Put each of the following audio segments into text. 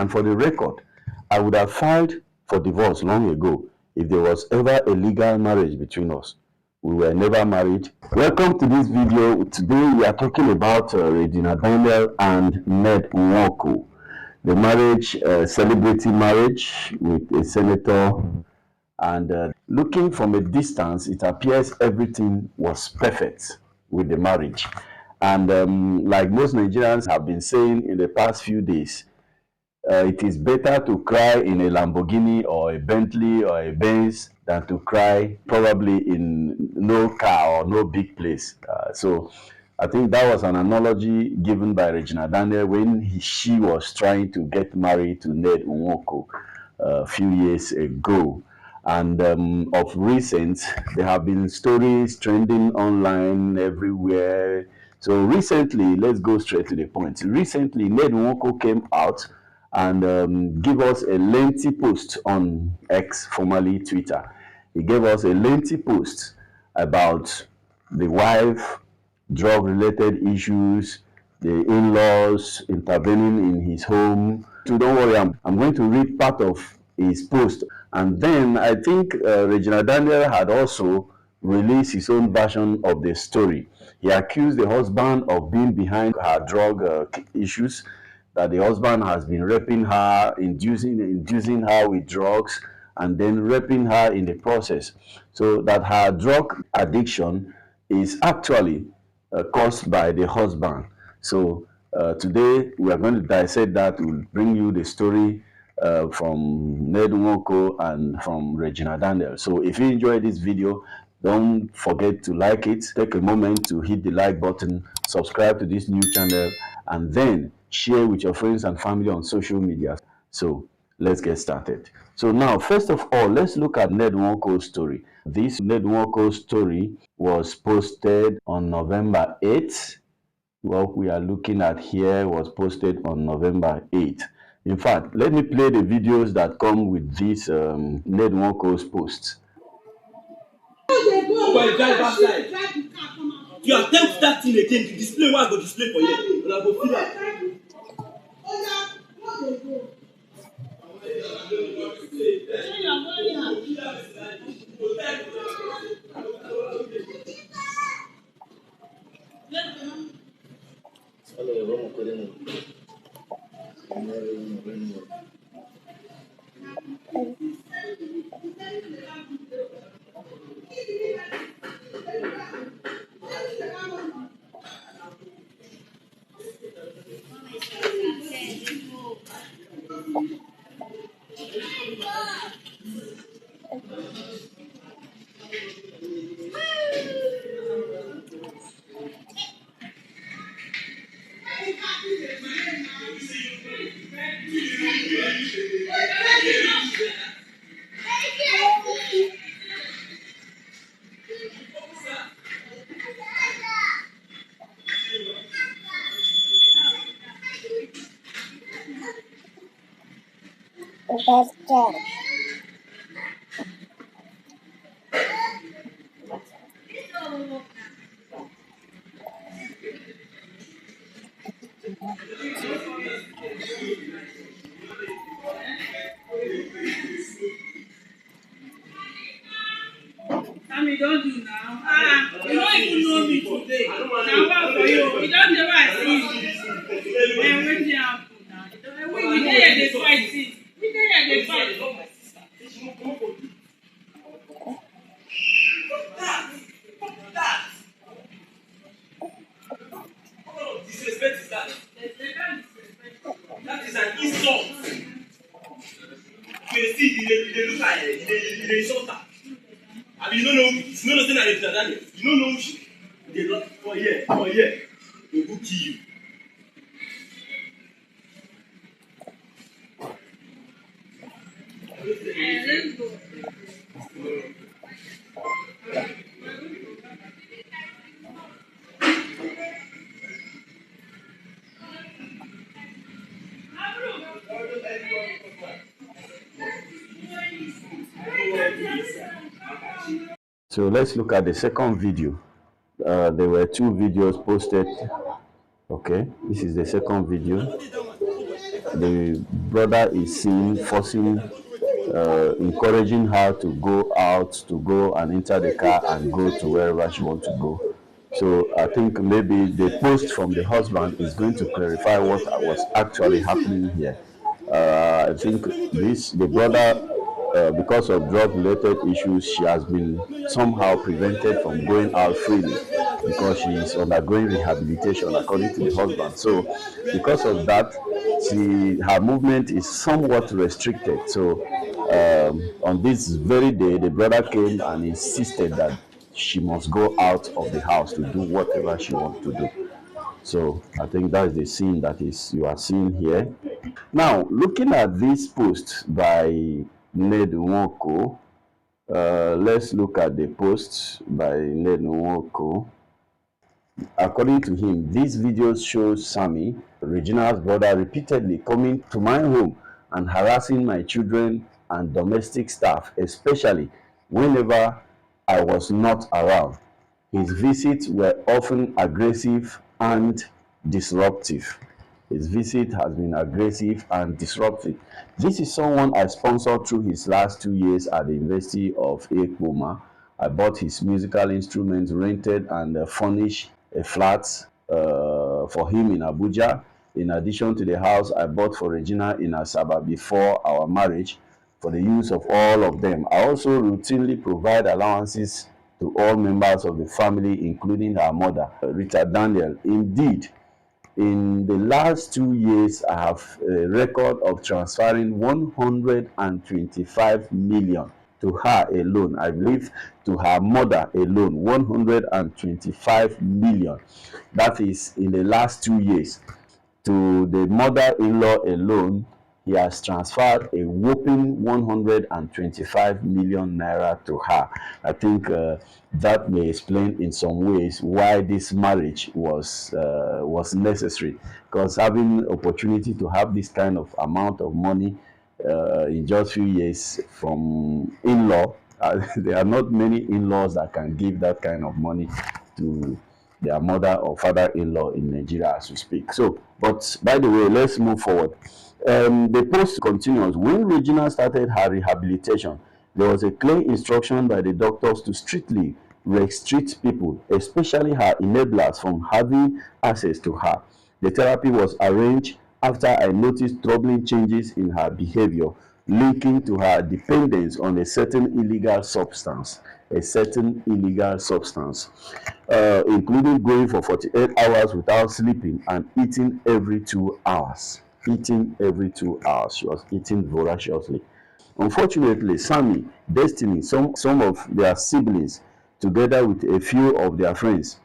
And for the record, I would have filed for divorce long ago if there was ever a legal marriage between us. We were never married. Welcome to this video. Today we are talking about Regina Daniel and Ned Nwoko. The marriage, celebrity marriage with a senator. And looking from a distance, it appears everything was perfect with the marriage. And like most Nigerians have been saying in the past few days, it is better to cry in a Lamborghini or a Bentley or a Benz than to cry probably in no car or no big place. So I think that was an analogy given by Regina Daniel when she was trying to get married to Ned Nwoko a few years ago. And of recent, there have been stories trending online everywhere. So recently, let's go straight to the point. Recently, Ned Nwoko came out and give us a lengthy post on X, formerly Twitter. He gave us a lengthy post about the wife, drug-related issues, the in-laws intervening in his home. So don't worry, I'm going to read part of his post. And then I think Regina Daniel had also released his own version of the story. He accused the husband of being behind her drug issues, that the husband has been raping her, inducing her with drugs, and then raping her in the process. So that her drug addiction is actually caused by the husband. So today we are going to dissect that. We'll bring you the story from Ned Nwoko and from Regina Daniel. So if you enjoyed this video, don't forget to like it. Take a moment to hit the like button, subscribe to this new channel, and then share with your friends and family on social media. So let's get started. So now, first of all, let's look at Ned Nwoko's story. This Ned Nwoko story was posted on November 8th. What we are looking at here was posted on November 8th. In fact, let me play the videos that come with this Ned Nwoko's posts. You attempt that thing again to display what I go display for you. And I go feel that. Sammy, don't do now. You don't even know me today. Now what for you? You don't know I see you. And when they happen now, we there they fight it. We there they fight. Disrespect is that? That is an insult. You see, they look at it, they insult her. I mean, you don't know that it's Daniel. You don't know she. They not for here, they will kill you. Let's go. So let's look at the second video. There were two videos posted. Okay, this is the second video. the brother is seen forcing, encouraging her to go out, to go and enter the car and go to wherever she wants to go. So I think maybe the post from the husband is going to clarify what was actually happening here. I think this the brother, because of drug-related issues, she has been somehow prevented from going out freely because she is undergoing rehabilitation, according to the husband. So, because of that, her movement is somewhat restricted. So, on this very day, the brother came and insisted that she must go out of the house to do whatever she wants to do. So I think that's the scene that is you are seeing here. Now, looking at this post by Ned Nwoko, let's look at the post by Ned Nwoko. According to him, this video shows Sammy, Regina's brother, repeatedly coming to my home and harassing my children and domestic staff, especially whenever I was not around. His visits were often aggressive and disruptive. His visit has been aggressive and disruptive. This is someone I sponsored through his last 2 years at the University of Ekpoma. I bought his musical instruments, rented and furnished a flat for him in Abuja. In addition to the house I bought for Regina in Asaba before our marriage for the use of all of them. I also routinely provide allowances to all members of the family, including her mother, Rita Daniel. Indeed, in the last 2 years, I have a record of transferring 125 million to her alone. I believe to her mother alone, 125 million. That is in the last 2 years. To the mother-in-law alone, he has transferred a whopping 125 million naira to her. I think that may explain in some ways why this marriage was necessary, because having opportunity to have this kind of amount of money in just few years from in-law, there are not many in-laws that can give that kind of money to their mother or father-in-law in Nigeria as we speak. So, but by the way, let's move forward. The post continues. When Regina started her rehabilitation, there was a clear instruction by the doctors to strictly restrict people, especially her enablers, from having access to her. The therapy was arranged after I noticed troubling changes in her behavior, linking to her dependence on a certain illegal substance, including going for 48 hours without sleeping and eating every 2 hours. Eating every 2 hours. She was eating voraciously. Unfortunately, Sammy, Destiny, some of their siblings, together with a few of their friends,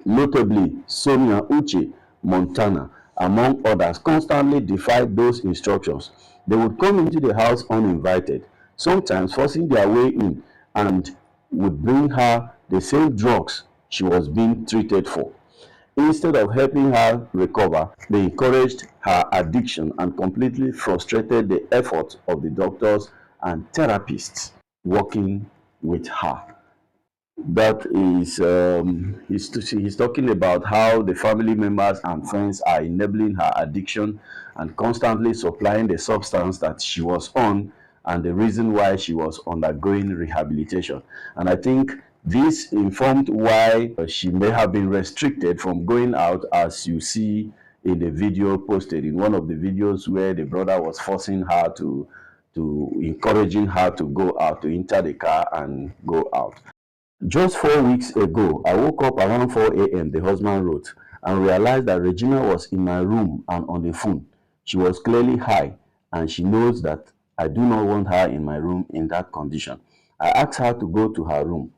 notably Sonia Uche, Montana, among others, constantly defied those instructions. They would come into the house uninvited, sometimes forcing their way in, and would bring her the same drugs she was being treated for. Instead of helping her recover, they encouraged her addiction and completely frustrated the efforts of the doctors and therapists working with her. That is, he's talking about how the family members and friends are enabling her addiction and constantly supplying the substance that she was on, and the reason why she was undergoing rehabilitation. And I think this informed why she may have been restricted from going out, as you see in the video posted, in one of the videos where the brother was forcing her to encouraging her to go out, to enter the car and go out. Just 4 weeks ago, I woke up around 4 a.m., the husband wrote, and realized that Regina was in my room and on the phone. She was clearly high, and she knows that I do not want her in my room in that condition. I asked her to go to her room,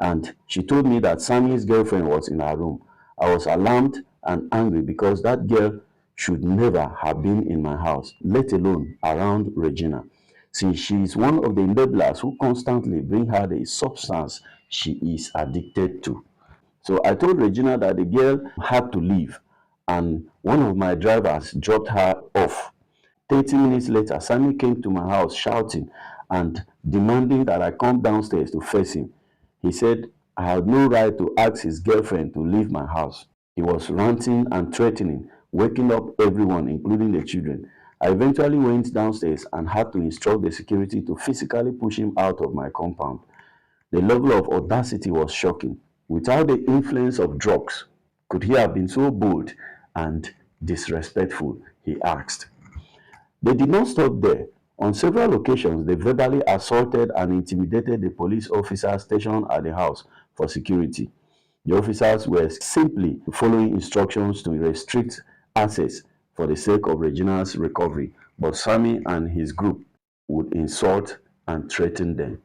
and she told me that Sammy's girlfriend was in her room. I was alarmed and angry because that girl should never have been in my house, let alone around Regina, since she is one of the enablers who constantly bring her the substance she is addicted to. So I told Regina that the girl had to leave, and one of my drivers dropped her off. 30 minutes later, Sammy came to my house shouting and demanding that I come downstairs to face him. He said I had no right to ask his girlfriend to leave my house. He was ranting and threatening, waking up everyone, including the children. I eventually went downstairs and had to instruct the security to physically push him out of my compound. The level of audacity was shocking. Without the influence of drugs, could he have been so bold and disrespectful? He asked. They did not stop there. On several occasions, they verbally assaulted and intimidated the police officers stationed at the house for security. The officers were simply following instructions to restrict access for the sake of Regina's recovery, but Sammy and his group would insult and threaten them.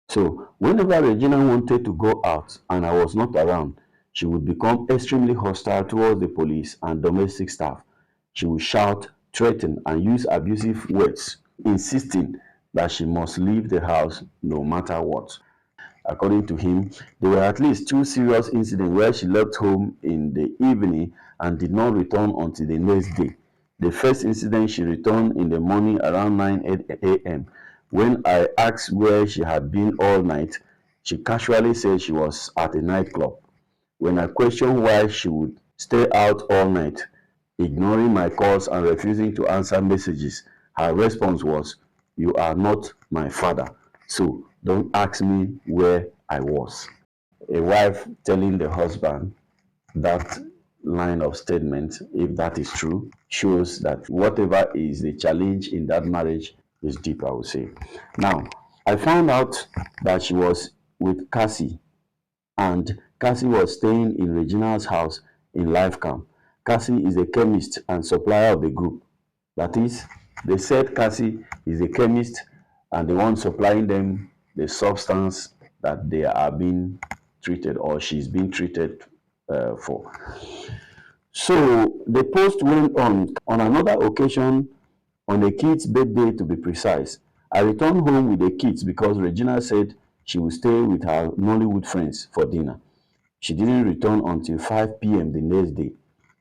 So, whenever Regina wanted to go out and I was not around, she would become extremely hostile towards the police and domestic staff. She would shout, threaten, and use abusive words, insisting that she must leave the house no matter what. According to him, there were at least two serious incidents where she left home in the evening and did not return until the next day. The first incident, she returned in the morning around 9 a.m. When I asked where she had been all night, she casually said she was at a nightclub. When I questioned why she would stay out all night, ignoring my calls and refusing to answer messages, her response was, "You are not my father, so don't ask me where I was." A wife telling the husband that line of statement, if that is true, shows that whatever is the challenge in that marriage is deep, I would say. Now, I found out that she was with Cassie, and Cassie was staying in Regina's house in Life Camp. Cassie is a chemist and supplier of the group. That is, they said Cassie is a chemist and the one supplying them the substance that they are being treated or she's being treated for. So the post went on another occasion, on a kid's birthday to be precise. I returned home with the kids because Regina said she would stay with her Nollywood friends for dinner. She didn't return until 5 p.m. the next day.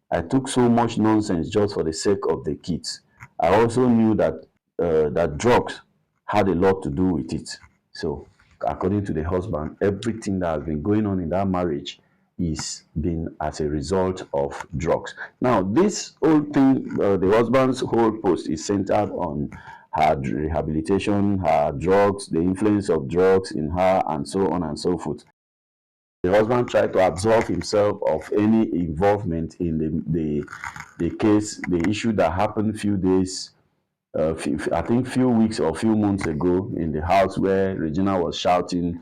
I took so much nonsense just for the sake of the kids. I also knew that drugs had a lot to do with it. So, according to the husband, everything that has been going on in that marriage is been as a result of drugs. Now, this whole thing, the husband's whole post is centered on her rehabilitation, her drugs, the influence of drugs in her, and so on and so forth. The husband tried to absolve himself of any involvement in the case, the issue that happened few days, I think few weeks or few months ago in the house where Regina was shouting,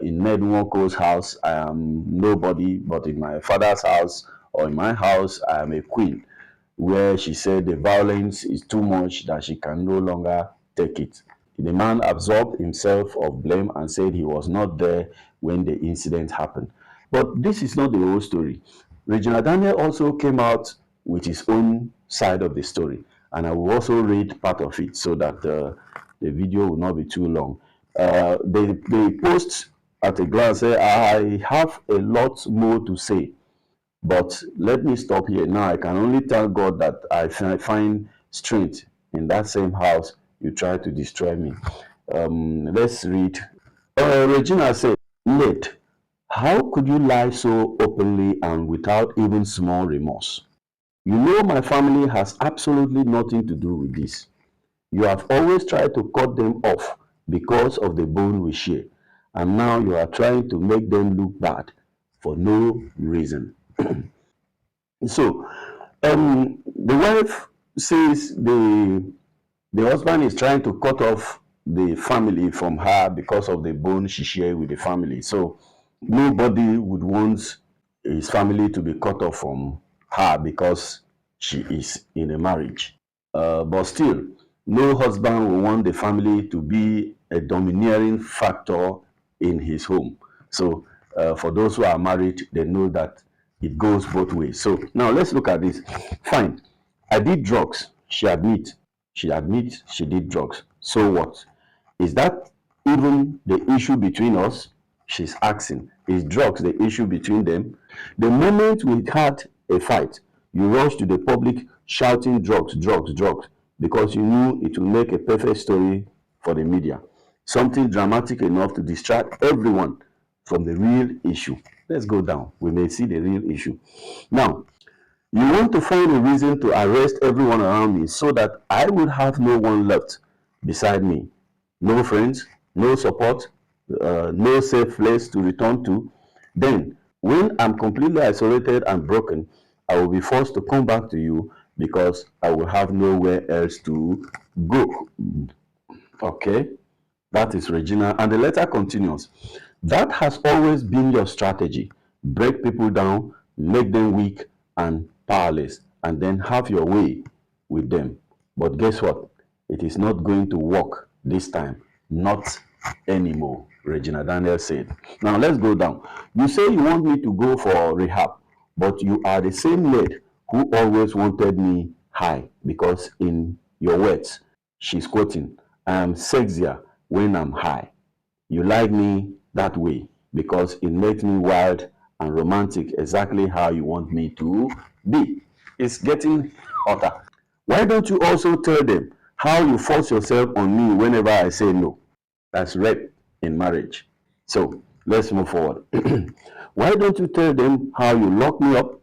in Ned Nwoko's house, I am nobody, but in my father's house or in my house, I am a queen, where she said the violence is too much that she can no longer take it. The man absolved himself of blame and said he was not there when the incident happened. But this is not the whole story. Regina Daniel also came out with his own side of the story, and I will also read part of it so that the video will not be too long. They post at a glance say, I have a lot more to say, but let me stop here. Now I can only thank God that I find strength in that same house you tried to destroy me. Let's read. Regina said, Ned, how could you lie so openly and without even small remorse? You know my family has absolutely nothing to do with this. You have always tried to cut them off because of the bone we share, and now you are trying to make them look bad for no reason. So, the wife says the husband is trying to cut off the family from her because of the bond she shared with the family. So, nobody would want his family to be cut off from her because she is in a marriage. But still, no husband will want the family to be a domineering factor in his home. So, for those who are married, they know that it goes both ways. So, now let's look at this. Fine. I did drugs. She admits. She admits she did drugs. So what? Is that even the issue between us? She's asking. Is drugs the issue between them? The moment we had a fight, you rushed to the public shouting drugs, drugs, drugs, because you knew it would make a perfect story for the media. Something dramatic enough to distract everyone from the real issue. Let's go down. We may see the real issue. Now, You want to find a reason to arrest everyone around me so that I would have no one left beside me. No friends, no support, no safe place to return to. Then, when I'm completely isolated and broken, I will be forced to come back to you because I will have nowhere else to go. Okay? That is Regina. And the letter continues. That has always been your strategy. Break people down, make them weak and powerless, and then have your way with them. But guess what? It is not going to work this time. Not anymore, Regina Daniel said. Now let's go down. You say you want me to go for rehab, but you are the same Ned who always wanted me high because, in your words, she's quoting, I am sexier when I'm high. You like me that way because it makes me wild and romantic, exactly how you want me to be. It's getting hotter. Why don't you also tell them how you force yourself on me whenever I say no? That's rape in marriage. So let's move forward. Why don't you tell them how you lock me up,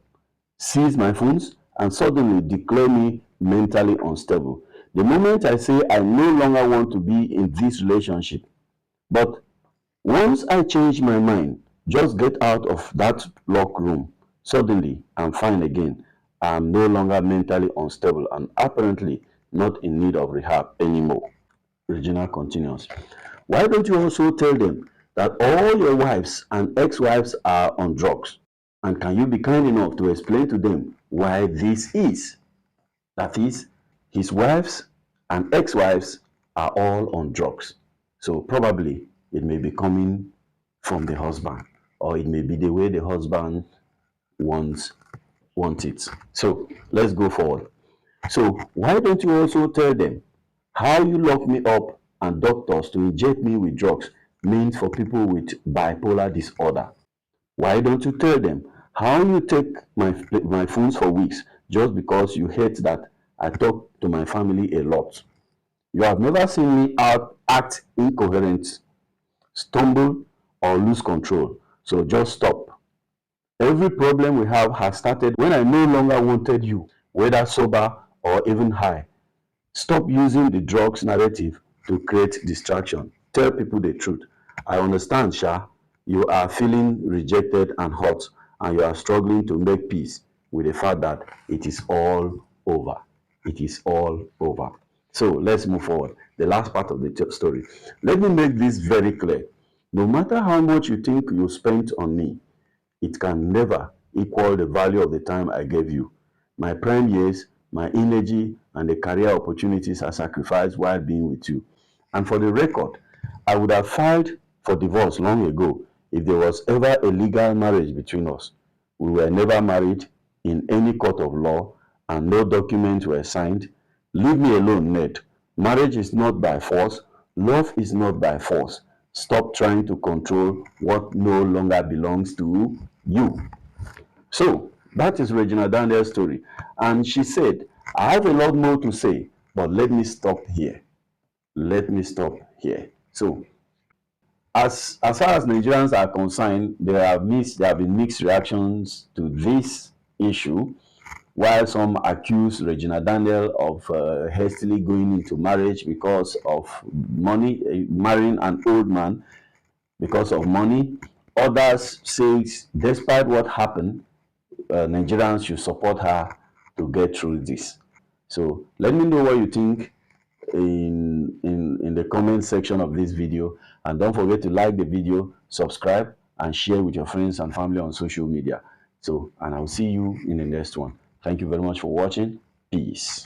seize my phones, and suddenly declare me mentally unstable? The moment I say I no longer want to be in this relationship, but once I change my mind, just get out of that locked room. Suddenly, I'm fine again. I'm no longer mentally unstable and apparently not in need of rehab anymore. Regina continues. Why don't you also tell them that all your wives and ex-wives are on drugs? And can you be kind enough to explain to them why this is? That is, his wives and ex-wives are all on drugs. So probably it may be coming from the husband, or it may be the way the husband wants want it. So let's go forward. So why don't you also tell them how you lock me up and doctors to inject me with drugs meant for people with bipolar disorder? Why don't you tell them how you take my phones for weeks just because you hate that I talk to my family a lot? You have never seen me act incoherent, stumble, or lose control. So just stop. Every problem we have has started when I no longer wanted you, whether sober or even high. Stop using the drugs narrative to create distraction. Tell people the truth. I understand, Sha. You are feeling rejected and hurt, and you are struggling to make peace with the fact that it is all over. It is all over. So let's move forward. The last part of the story. Let me make this very clear. No matter how much you think you spent on me, it can never equal the value of the time I gave you. My prime years, my energy, and the career opportunities I sacrificed while being with you. And for the record, I would have filed for divorce long ago if there was ever a legal marriage between us. We were never married in any court of law, and no documents were signed. Leave me alone, Ned. Marriage is not by force. Love is not by force. Stop trying to control what no longer belongs to you. So that is Regina Daniel's story. And she said, I have a lot more to say, but let me stop here. Let me stop here. So as far as Nigerians are concerned, there have been mixed reactions to this issue. While some accuse Regina Daniel of hastily going into marriage because of money, marrying an old man because of money. Others say, despite what happened, Nigerians should support her to get through this. So let me know what you think in the comment section of this video, and don't forget to like the video, subscribe, and share with your friends and family on social media. So, and I'll see you in the next one. Thank you very much for watching. Peace.